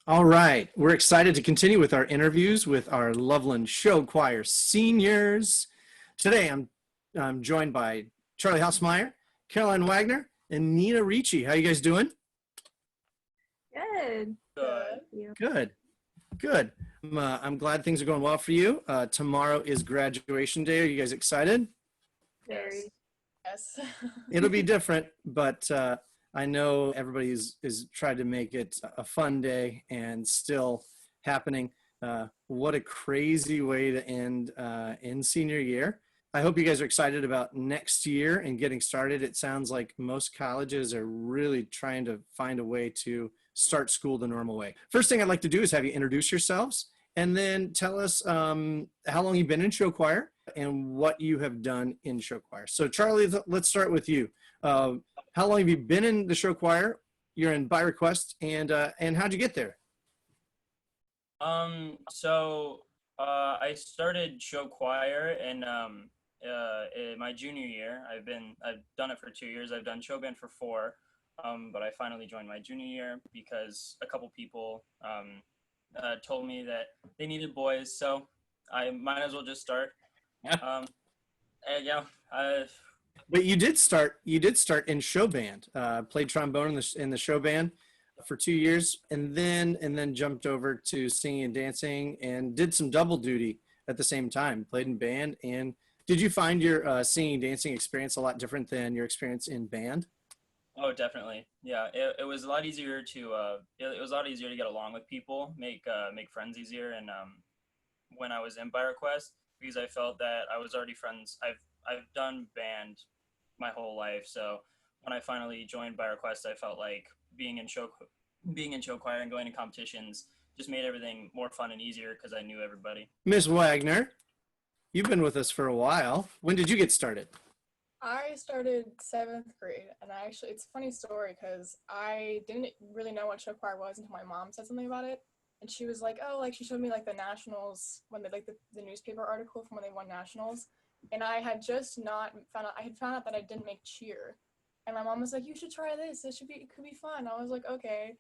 All right, we're excited to continue with our interviews with our Loveland Show Choir Seniors. Today, I'm joined by Charlie Hausmeyer, Caroline Wagner, and Nina Ricci. How you guys doing? Good. Good. You. Good, good. I'm glad things are going well for you. Tomorrow is graduation day. Are you guys excited? Yes. Very. Yes. It'll be different, but I know everybody is tried to make it a fun day and still happening. What a crazy way to end in senior year. I hope you guys are excited about next year and getting started. It sounds like most colleges are really trying to find a way to start school the normal way. First thing I'd like to do is have you introduce yourselves and then tell us how long you've been in show choir and what you have done in show choir. So Charlie, let's start with you. How long have you been in the show choir? You're in by request, and how'd you get there? I started show choir in my junior year. I've done it for 2 years. I've done show band for four. But I finally joined my junior year because a couple people told me that they needed boys, so I might as well just start. Um, and yeah, But you did start. You did start in show band. Played trombone in the show band for 2 years, and then jumped over to singing and dancing, and did some double duty at the same time. Played in band. And did you find your singing and dancing experience a lot different than your experience in band? oh, definitely. Yeah, it was a lot easier to it was a lot easier to get along with people, make friends easier, and when I was in by request because I felt that I was already friends. I've done band my whole life, so when I finally joined by request, I felt like being in show choir and going to competitions just made everything more fun and easier because I knew everybody. Miss Wagner, you've been with us for a while. When did you get started? I started seventh grade, and it's a funny story because I didn't really know what show choir was until my mom said something about it. And she was like, oh, like she showed me like the nationals when they like the newspaper article from when they won nationals. And I had just not found out, I had found out that I didn't make cheer. And my mom was like, you should try this. It could be fun. I was like, okay.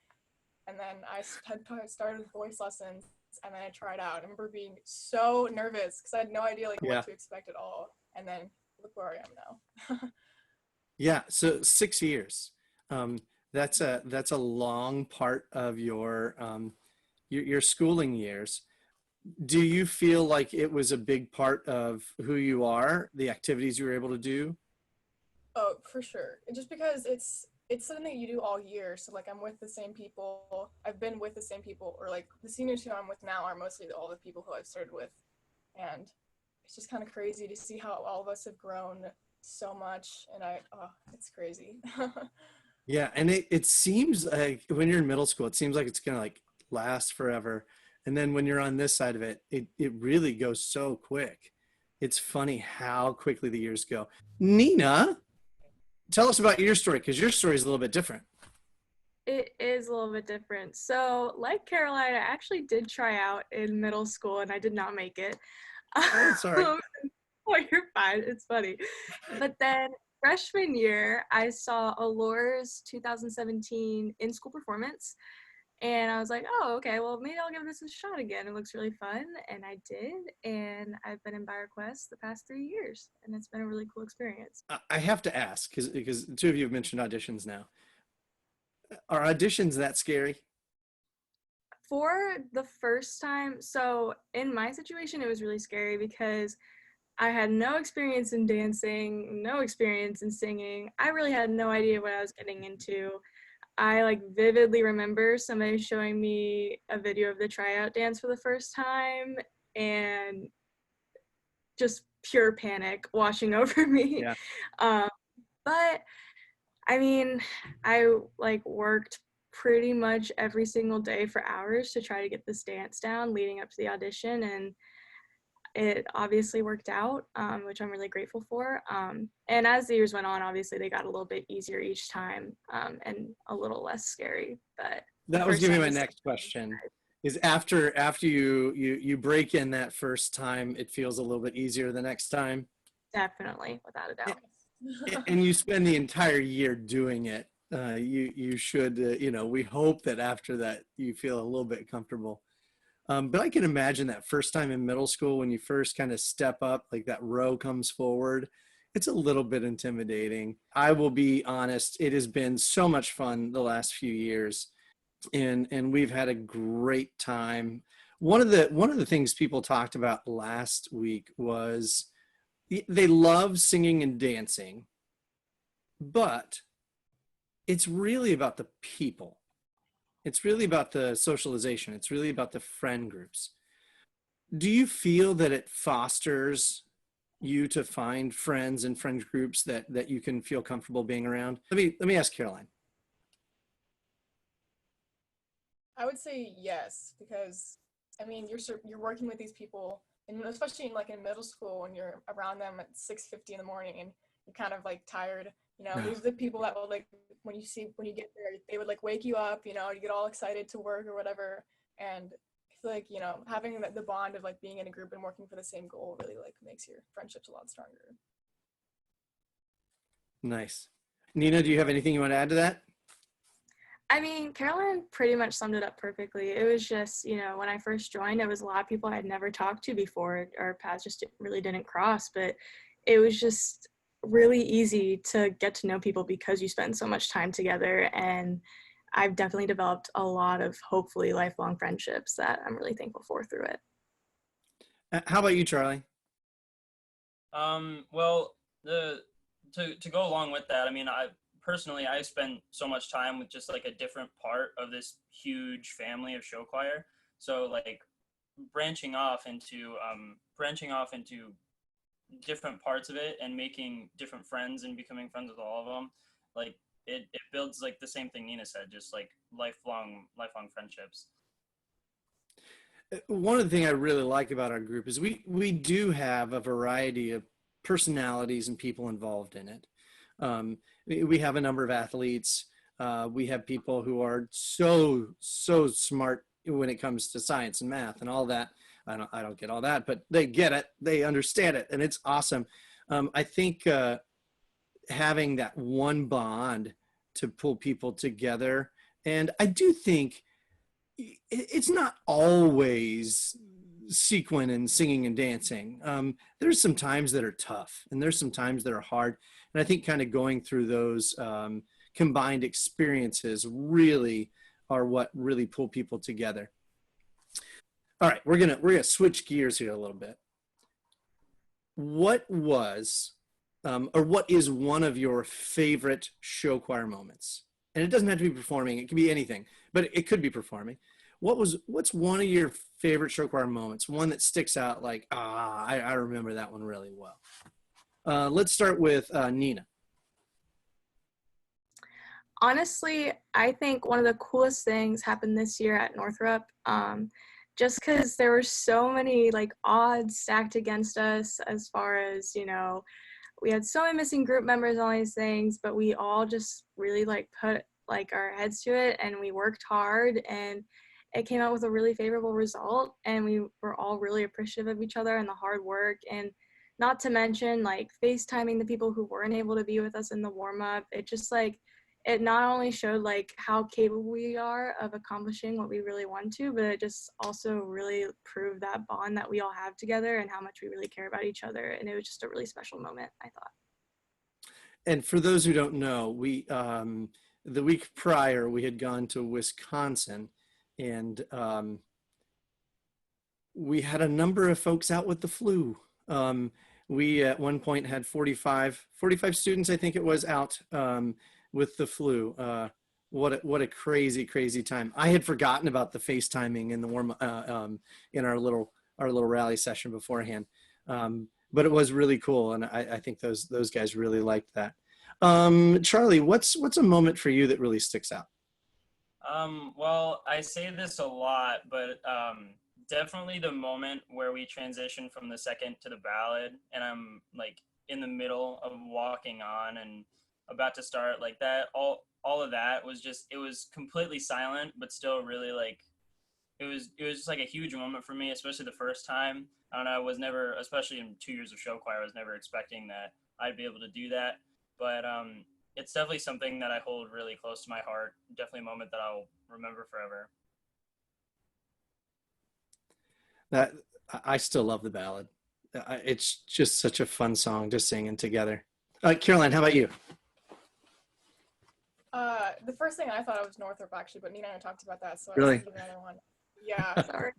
And then I had started voice lessons, and then I tried out. I remember being so nervous because I had no idea like Yeah. what to expect at all. And then look where I am now. Yeah, so 6 years. Um, that's a long part of your schooling years. Do you feel like it was a big part of who you are, the activities you were able to do? Oh, for sure. And just because it's something that you do all year. So like I'm with the same people. I've been with the same people, or like the seniors who I'm with now are mostly all the people who I've started with. And it's just kind of crazy to see how all of us have grown so much. And it's crazy. Yeah, and it seems like when you're in middle school, it seems like it's gonna like last forever. And then when you're on this side of it, it really goes so quick. It's funny how quickly the years go. Nina, tell us about your story because your story is a little bit different. It is a little bit different. So, like Caroline, I actually did try out in middle school and I did not make it. Oh, sorry. Oh, you're fine. It's funny. But then freshman year, I saw Alore's 2017 in-school performance. And I was like, oh, okay, well, maybe I'll give this a shot again. It looks really fun. And I did. And I've been in by request the past 3 years. And it's been a really cool experience. I have to ask because the two of you have mentioned auditions now. Are auditions that scary? For the first time, so in my situation, it was really scary because I had no experience in dancing, no experience in singing. I really had no idea what I was getting into. I like vividly remember somebody showing me a video of the tryout dance for the first time and just pure panic washing over me. Yeah. Um, but I mean, I like worked pretty much every single day for hours to try to get this dance down leading up to the audition, and it obviously worked out, which I'm really grateful for. And as the years went on, obviously they got a little bit easier each time, and a little less scary. But That was gonna be my next question. Is after you break in that first time, it feels a little bit easier the next time, definitely, without a doubt. and you spend the entire year doing it. You should, we hope that after that you feel a little bit comfortable. But I can imagine that first time in middle school when you first kind of step up, like that row comes forward, it's a little bit intimidating. I will be honest, it has been so much fun the last few years, and we've had a great time. One of the things people talked about last week was they love singing and dancing, but it's really about the people. It's really about the socialization. It's really about the friend groups. Do you feel that it fosters you to find friends and friend groups that you can feel comfortable being around? Let me ask Caroline. I would say yes, because I mean you're working with these people, and especially in like in middle school when you're around them at 6:50 in the morning and you're kind of like tired. These are the people that will like when you get there, they would like wake you up. You get all excited to work or whatever, and I feel like having the bond of like being in a group and working for the same goal really like makes your friendships a lot stronger. Nice. Nina, do you have anything you want to add to that? I mean, Caroline pretty much summed it up perfectly. It was just, when I first joined, it was a lot of people I had never talked to before. Our paths just really didn't cross, but it was just really easy to get to know people because you spend so much time together. And I've definitely developed a lot of hopefully lifelong friendships that I'm really thankful for through it. How about you, Charlie? Well, the to go along with that, I mean, I spent so much time with just like a different part of this huge family of show choir. So like branching off into different parts of it and making different friends and becoming friends with all of them, like it builds like the same thing Nina said, just like lifelong friendships. One of the things I really like about our group is we do have a variety of personalities and people involved in it. We have a number of athletes. We have people who are so smart when it comes to science and math and all that. I don't get all that, but they get it. They understand it, and it's awesome. I think having that one bond to pull people together, and I do think it's not always sequin and singing and dancing. There's some times that are tough and there's some times that are hard. And I think kind of going through those combined experiences really are what really pull people together. All right, we're gonna switch gears here a little bit. What was or what is one of your favorite show choir moments? And it doesn't have to be performing, it can be anything, but it could be performing. What's one of your favorite show choir moments? One that sticks out like, I remember that one really well. Let's start with Nina. Honestly, I think one of the coolest things happened this year at Northrop. Just because there were so many like odds stacked against us as far as, we had so many missing group members and all these things, but we all just really like put like our heads to it and we worked hard and it came out with a really favorable result and we were all really appreciative of each other and the hard work, and not to mention like FaceTiming the people who weren't able to be with us in the warm-up. It just like it not only showed like how capable we are of accomplishing what we really want to, but it just also really proved that bond that we all have together and how much we really care about each other. And it was just a really special moment, I thought. And for those who don't know, we the week prior we had gone to Wisconsin, and we had a number of folks out with the flu. We at one point had 45 students, I think it was, out with the flu. What a crazy time. I had forgotten about the FaceTiming in the in our little rally session beforehand. But it was really cool, and I think those guys really liked that. Charlie, what's a moment for you that really sticks out? Well, I say this a lot, but definitely the moment where we transition from the second to the ballad, and I'm like in the middle of walking on and about to start, like that. All of that was just, it was completely silent, but still really like it was just like a huge moment for me, especially the first time. I don't know, I was never, especially in 2 years of show choir, I was never expecting that I'd be able to do that. But it's definitely something that I hold really close to my heart. Definitely a moment that I'll remember forever. That I still love the ballad. It's just such a fun song to sing together. Caroline, how about you? The first thing I thought of was Northrop actually, but Nina and I talked about that, so I was Really? thinking another one. Yeah. Sorry.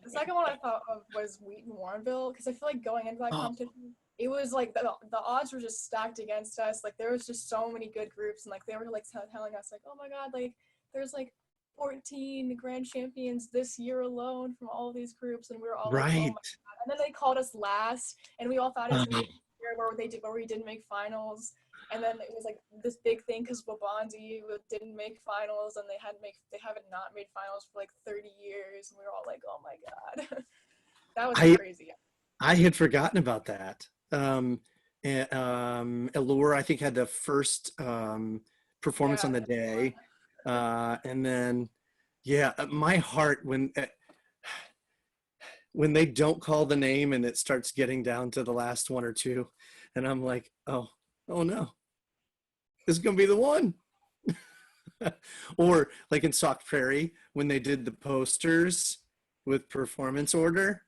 The second one I thought of was Wheaton Warrenville, because I feel like going into that competition, it was like the odds were just stacked against us. Like there was just so many good groups, and like they were like telling us like, oh my god, like there's like 14 grand champions this year alone from all of these groups, and we were all like, oh my Right. god. And then they called us last, and we all thought it was Uh, year where we didn't make finals. And then it was like this big thing because Wabanzi didn't make finals, and they haven't not made finals for like 30 years, and we were all like, oh my god. That was crazy. I had forgotten about that. Allure, I think, had the first performance on the day, and then my heart when they don't call the name and it starts getting down to the last one or two, and I'm like, oh no, this is gonna be the one. Or like in Sauk Prairie when they did the posters with performance order.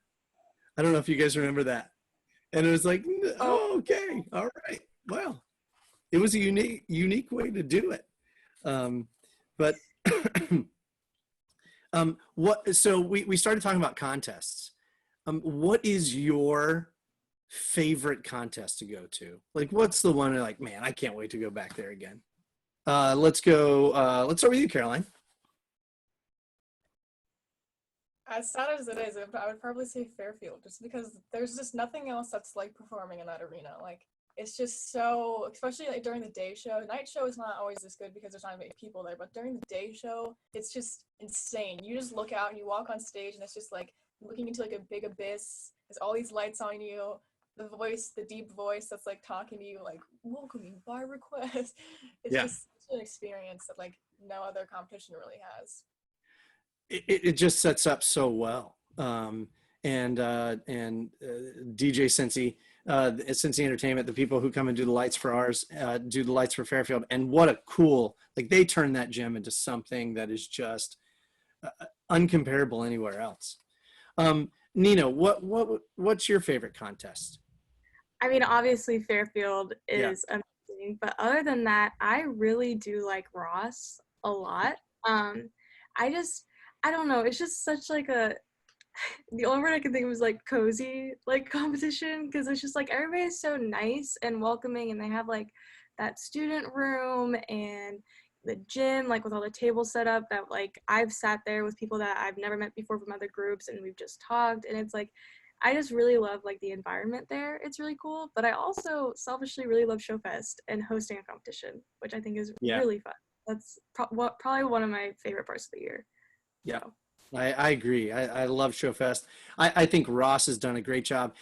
I don't know if you guys remember that. And it was like, oh, okay, all right. Well, it was a unique way to do it. But so we started talking about contests. What is your favorite contest to go to? Like, what's the one you're like, man, I can't wait to go back there again? Let's start with you, Caroline. As sad as it is, I would probably say Fairfield, just because there's just nothing else that's like performing in that arena. Like it's just so, especially like during the day show. Night show is not always this good because there's not many people there, but during the day show, it's just insane. You just look out and you walk on stage, and it's just like looking into like a big abyss. There's all these lights on you. The deep voice that's like talking to you, like welcome you by request. It's just an experience that like no other competition really has. It just sets up so well. And DJ Cincy, Cincy Entertainment, the people who come and do the lights for ours, do the lights for Fairfield. And what a cool, like they turn that gym into something that is just uncomparable anywhere else. Nina, what's your favorite contest? I mean, obviously Fairfield is amazing, but other than that, I really do like Ross a lot. I don't know, it's just such like the only word I can think of is like cozy like competition, because it's just like everybody's so nice and welcoming, and they have like that student room and the gym like with all the tables set up that like I've sat there with people that I've never met before from other groups, and we've just talked, and it's like I just really love like the environment there. It's really cool, but I also selfishly really love Showfest and hosting a competition, which I think is really fun. That's probably one of my favorite parts of the year. Yeah, so. I agree. I love Showfest. I think Ross has done a great job.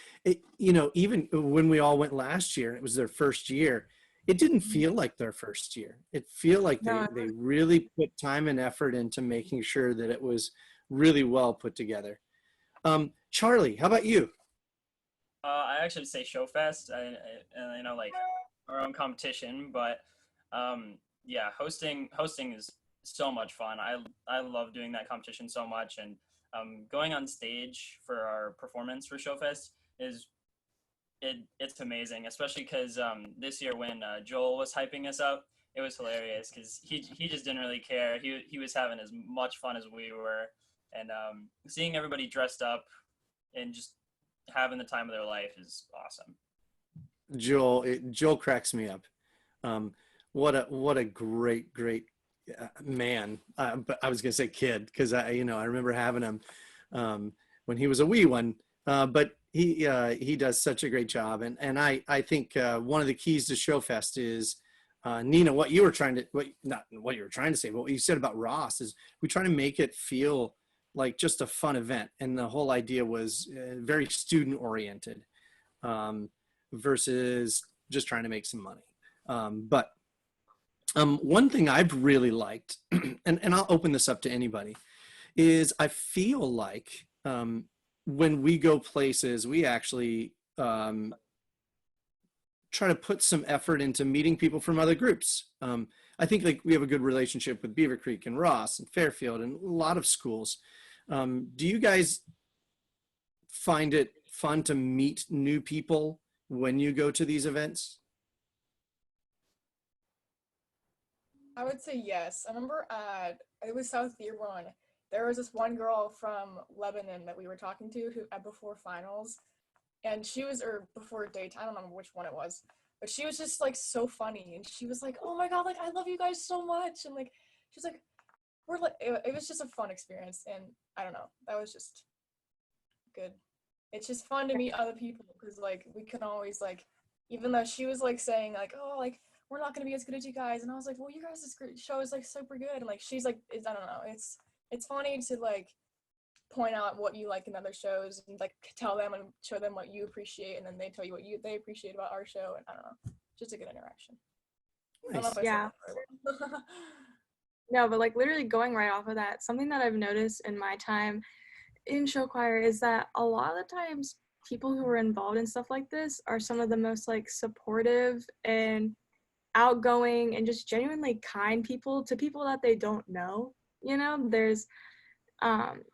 Even when we all went last year, it was their first year. It didn't feel like their first year. It felt like they really put time and effort into making sure that it was really well put together. Charlie, how about you? I actually say Showfest. I like our own competition, but hosting is so much fun. I love doing that competition so much, and going on stage for our performance for Showfest it's amazing, especially because this year when Joel was hyping us up, it was hilarious because he just didn't really care. He was having as much fun as we were, and seeing everybody dressed up and just having the time of their life is awesome. Joel cracks me up. What a great man. But I was gonna say kid because I remember having him when he was a wee one. But he does such a great job, and I think one of the keys to Showfest is Nina, what you were trying to say, but what you said about Ross is we try to make it feel like just a fun event, and the whole idea was very student oriented versus just trying to make some money. But one thing I've really liked, and I'll open this up to anybody, is I feel like when we go places, we actually try to put some effort into meeting people from other groups. I think like we have a good relationship with Beaver Creek and Ross and Fairfield and a lot of schools. Do you guys find it fun to meet new people when you go to these events? I would say yes. I remember it was South Dearborn. There was this one girl from Lebanon that we were talking to who before finals, and she was, or before daytime, I don't remember which one it was, but she was just like so funny, and she was like, "Oh my God, like I love you guys so much," and like she's like, "We're like," it was just a fun experience, and I don't know, that was just good. It's just fun to meet other people because like we can always like, even though she was like saying like, "Oh, like we're not gonna be as good as you guys," and I was like, "Well, you guys' show is like super good," and like she's like, I don't know, it's funny to like point out what you like in other shows and like tell them and show them what you appreciate, and then they tell you what they appreciate about our show, and I don't know, just a good interaction. Nice. I don't know if I Yeah. said that very well. No, but like literally going right off of that, something that I've noticed in my time in show choir is that a lot of the times people who are involved in stuff like this are some of the most like supportive and outgoing and just genuinely kind people to people that they don't know. You know, there's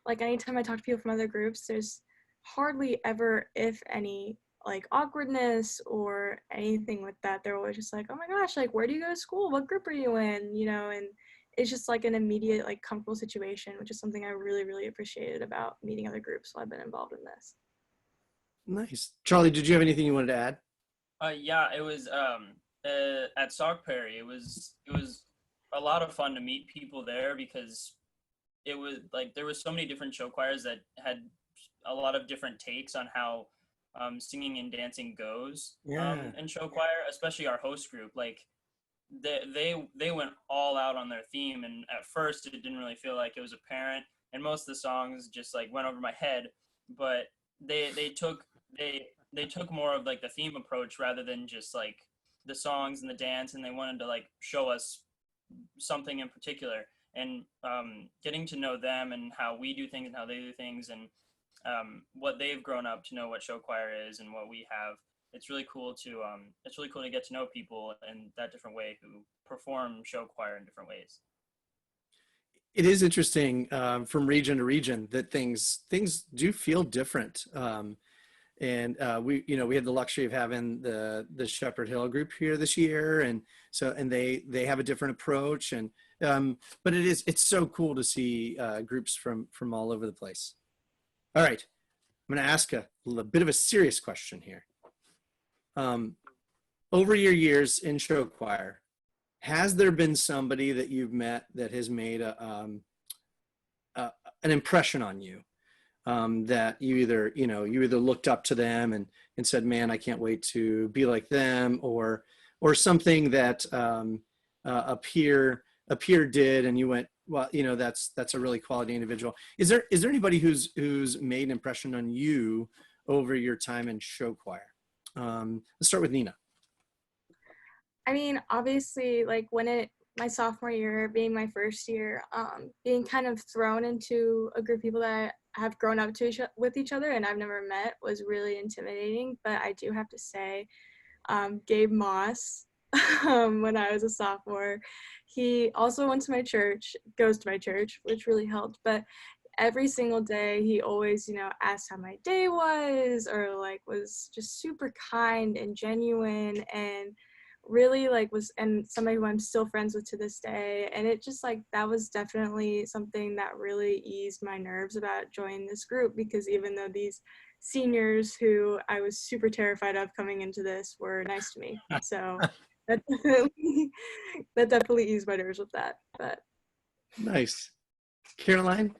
like anytime I talk to people from other groups, there's hardly ever, if any, like awkwardness or anything like that. They're always just like, "Oh my gosh, like where do you go to school? What group are you in?" You know, and it's just like an immediate like comfortable situation, which is something I really, really appreciated about meeting other groups while I've been involved in this. Nice. Charlie, did you have anything you wanted to add? Yeah, it was at Sock Perry. It was a lot of fun to meet people there because it was like there was so many different show choirs that had a lot of different takes on how singing and dancing goes in show choir, especially our host group. Like they went all out on their theme, and at first it didn't really feel like it was apparent, and most of the songs just like went over my head, but they took more of like the theme approach rather than just like the songs and the dance, and they wanted to like show us something in particular, and getting to know them and how we do things and how they do things, and what they've grown up to know what show choir is and what we have. It's really cool to get to know people in that different way who perform show choir in different ways. It is interesting from region to region that things do feel different. And we had the luxury of having the Shepherd Hill group here this year, and they have a different approach, and but it's so cool to see groups from all over the place. All right, I'm going to ask a bit of a serious question here. Over your years in show choir, has there been somebody that you've met that has made an impression on you? That you either looked up to them and said, "Man, I can't wait to be like them," or something that a peer did, and you went, "Well, that's a really quality individual." Is there anybody who's made an impression on you over your time in show choir? Let's start with Nina. I mean, obviously, like my sophomore year, being my first year, being kind of thrown into a group of people that I have grown up with each other and I've never met was really intimidating. But I do have to say, Gabe Moss, when I was a sophomore, he also went to my church, goes to my church, which really helped. But every single day, he always, asked how my day was, or like was just super kind and genuine, and really like and somebody who I'm still friends with to this day. And it just like that was definitely something that really eased my nerves about joining this group, because even though these seniors who I was super terrified of coming into this were nice to me, so that definitely eased my nerves with that. But Nice. Caroline?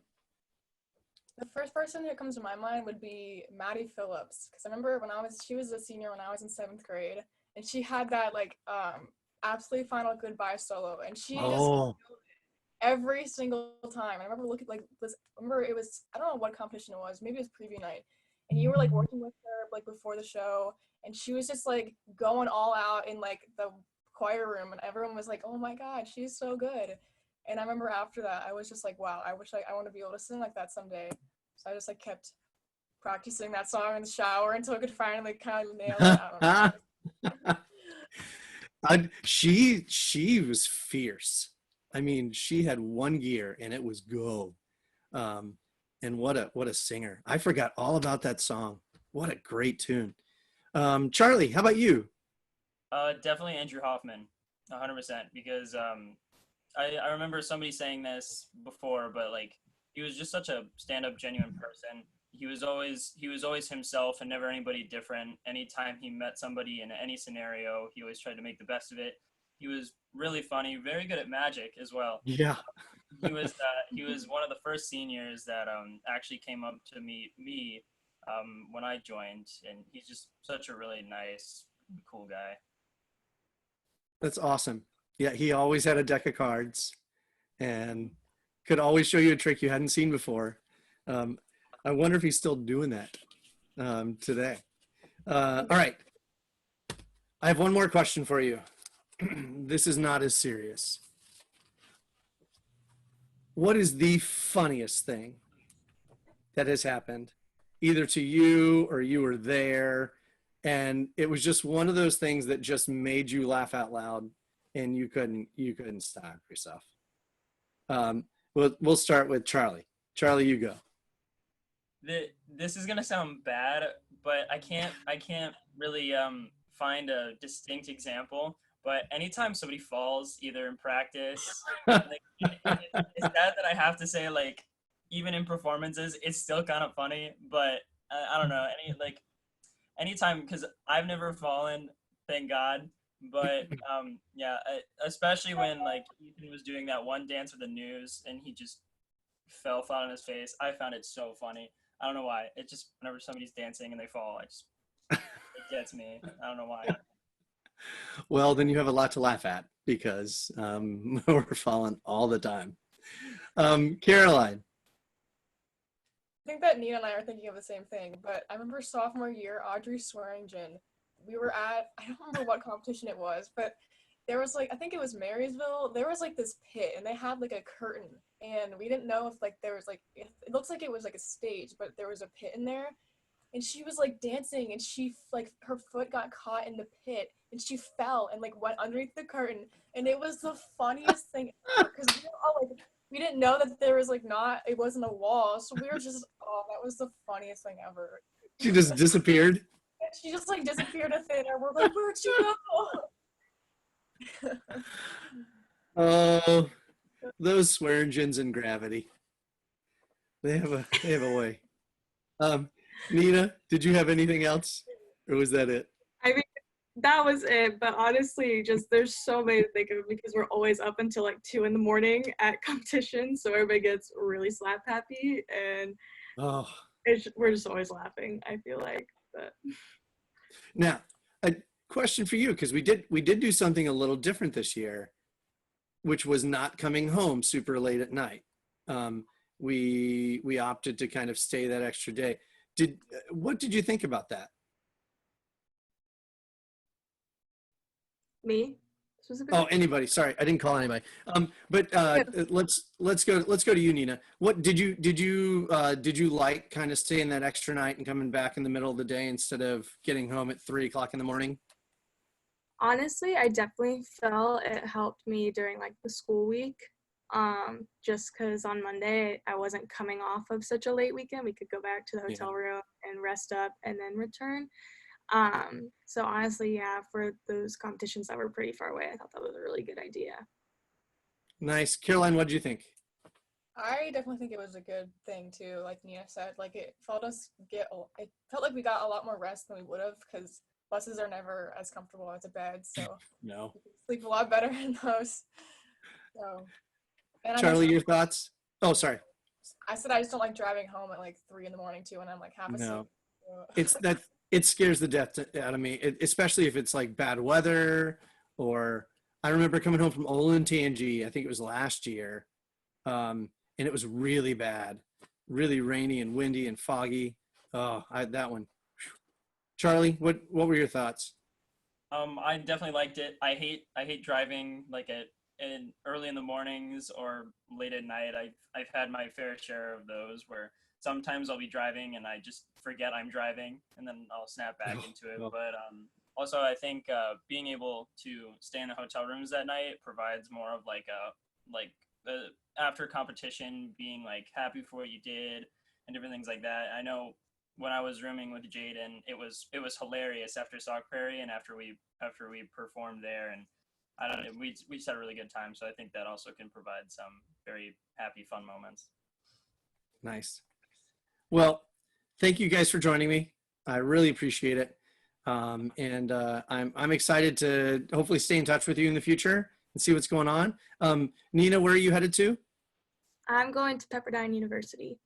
The first person that comes to my mind would be Maddie Phillips, because I remember she was a senior when I was in 7th grade, and she had that like absolutely final goodbye solo, and she just every single time. I remember remember it was, I don't know what competition it was, maybe it was preview night, and you were like working with her like before the show, and she was just like going all out in like the choir room, and everyone was like, "Oh my God, she's so good." And I remember after that, I was just like, wow, I wish I want to be able to sing like that someday. So I just like kept practicing that song in the shower until I could finally kind of nail it. I don't know. She was fierce. I mean, she had one gear and it was go. Um, and what a singer. I forgot all about that song. What a great tune. Charlie, how about you? Definitely Andrew Hoffman, 100%. Because I remember somebody saying this before, but like he was just such a stand-up, genuine person. He was always himself and never anybody different. Anytime he met somebody in any scenario, he always tried to make the best of it. He was really funny, very good at magic as well. Yeah. He was one of the first seniors that actually came up to meet me when I joined, and he's just such a really nice, cool guy. That's awesome. Yeah, he always had a deck of cards and could always show you a trick you hadn't seen before. Um, I wonder if he's still doing that today. All right, I have one more question for you. This is not as serious. What is the funniest thing that has happened, either to you or you were there, and it was just one of those things that just made you laugh out loud, and you couldn't stop yourself? We'll start with Charlie. Charlie, you go. This is gonna sound bad, but I can't really find a distinct example. But anytime somebody falls, either in practice, like it's sad that I have to say, like even in performances, it's still kind of funny. But I don't know, anytime, because I've never fallen, thank God. But yeah, especially when like Ethan was doing that one dance with the news and he just fell flat on his face. I found it so funny. I don't know why. It just whenever somebody's dancing and they fall, it gets me. I don't know why. Well, then you have a lot to laugh at because we're falling all the time. Caroline. I think that Nina and I are thinking of the same thing, but I remember sophomore year, Audrey Swearingen, we were at, I don't remember what competition it was, but there was like, I think it was Marysville, there was like this pit and they had like a curtain and we didn't know if like there was like, it looks like it was like a stage, but there was a pit in there and she was like dancing and she like, her foot got caught in the pit and she fell and like went underneath the curtain and it was the funniest thing ever because we were all like, we didn't know that there was like not, it wasn't a wall, so we were just, oh, that was the funniest thing ever. She just disappeared. She just like disappeared into thin air. We're like, where'd she go? Oh, those Swearingens in gravity. They have a way. Nina, did you have anything else, or was that it? I mean, that was it. But honestly, just there's so many to think of because we're always up until like 2 a.m. at competitions, so everybody gets really slap happy, and Oh, we're just always laughing. I feel like, but now a question for you because we did do something a little different this year, which was not coming home super late at night. We opted to kind of stay that extra day. What did you think about that? me specifically. Oh, anybody. Sorry, I didn't call anybody. But let's go to you, Nina. What did you like kind of staying that extra night and coming back in the middle of the day instead of getting home at 3 o'clock in the morning? Honestly, I definitely felt it helped me during like the school week. Just because on Monday I wasn't coming off of such a late weekend. We could go back to the hotel room and rest up and then return. So honestly, yeah, for those competitions that were pretty far away, I thought that was a really good idea. Nice. Caroline, what did you think? I definitely think it was a good thing too. Like Nina said, like it felt like we got a lot more rest than we would have because buses are never as comfortable as a bed. So No. we could sleep a lot better in those. So, and Charlie, your thoughts? Oh, sorry. I said I just don't like driving home at like 3 a.m. too, and I'm like half asleep. No. So. It's that it scares the death out of me, especially if it's like bad weather. Or I remember coming home from Olentangy, I think it was last year, and it was really bad, really rainy and windy and foggy. Oh, that one. Charlie, what were your thoughts? I definitely liked it. I hate driving like in early in the mornings or late at night. I've had my fair share of those where sometimes I'll be driving and I just forget I'm driving and then I'll snap back into it. Oh. But also, I think being able to stay in the hotel rooms that night provides more of like after competition, being like happy for what you did and different things like that. I know when I was rooming with Jaden, it was hilarious after Sock Prairie and after we performed there, and I don't know, we just had a really good time. So I think that also can provide some very happy, fun moments. Nice. Well, thank you guys for joining me. I really appreciate it. And I'm excited to hopefully stay in touch with you in the future and see what's going on. Nina, where are you headed to? I'm going to Pepperdine University,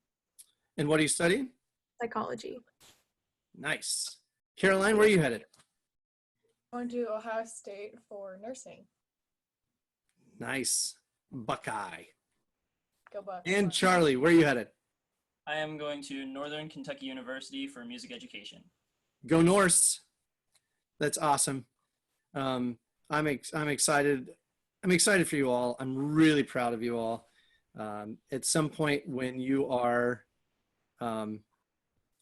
And what are you studying? psychology. Nice. Caroline, where are you headed? Going to Ohio State for nursing. Nice. Buckeye. Go Bucks. And Charlie, where are you headed? I am going to Northern Kentucky University for music education. Go Norse. That's awesome. I'm excited. I'm excited for you all. I'm really proud of you all. At some point when you are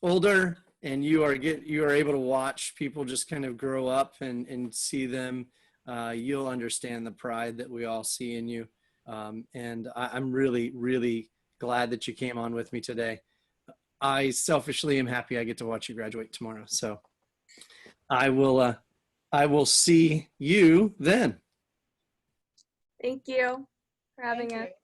older and you are able to watch people just kind of grow up and see them, you'll understand the pride that we all see in you. And I'm really, really glad that you came on with me today. I selfishly am happy I get to watch you graduate tomorrow. So I will see you then. Thank you for having Thank us. you.